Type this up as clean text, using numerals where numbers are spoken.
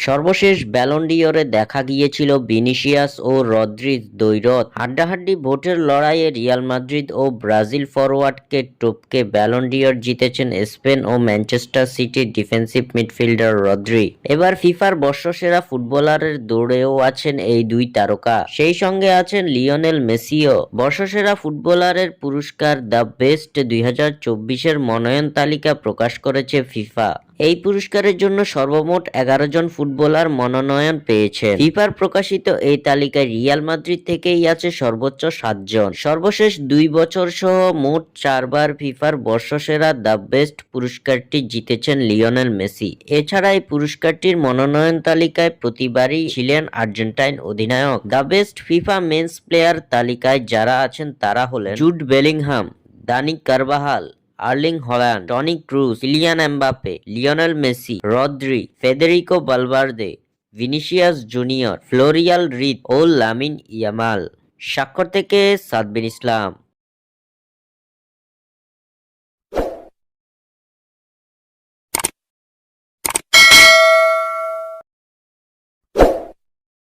সর্বশেষ ব্যালন ডি'অরে দেখা গিয়েছিল ভিনিসিয়াস ও রদ্রির দ্বৈরথ। হাড্ডাহাড্ডি ভোটের লড়াইয়ে রিয়াল মাদ্রিদ ও ব্রাজিল ফরোয়ার্ডকে টপকে ব্যালন ডি'অর জিতেছেন স্পেন ও ম্যানচেস্টার সিটির ডিফেন্সিভ মিডফিল্ডার রদ্রি। এবার ফিফার বর্ষসেরা ফুটবলারের দৌড়েও আছেন এই দুই তারকা, সেই সঙ্গে আছেন লিওনেল মেসিও। বর্ষসেরা ফুটবলারের পুরস্কার দ্য বেস্ট 2024-এর মনোনয়ন তালিকা প্রকাশ করেছে ফিফা। এই পুরস্কারের জন্য সর্বমোট 11 জন ফুটবলার মনোনয়ন পেয়েছেন। ফিফার প্রকাশিত এই তালিকায় রিয়াল মাদ্রিদ থেকেই আছে সর্বোচ্চ 7 জন। সর্বশেষ 2 বছর সহ মোট 4 বার ফিফার বর্ষসেরা দ্য বেস্ট পুরস্কারটি জিতেছেন লিওনেল মেসি। এছাড়া এই পুরস্কারটির মনোনয়ন তালিকায় প্রতিবারই ছিলেন আর্জেন্টাইন অধিনায়ক। The best FIFA men's player তালিকায় যারা আছেন তারা হলেন Jude Bellingham, Dani Carvajal, Erling Haaland, Toni Kroos, Kylian Mbappe, Lionel Messi, Rodri, Federico Valverde, Vinicius Junior, Florian Wirtz ও লামিন ইয়ামাল। স্বাক্ষর থেকে সাদবিন ইসলাম।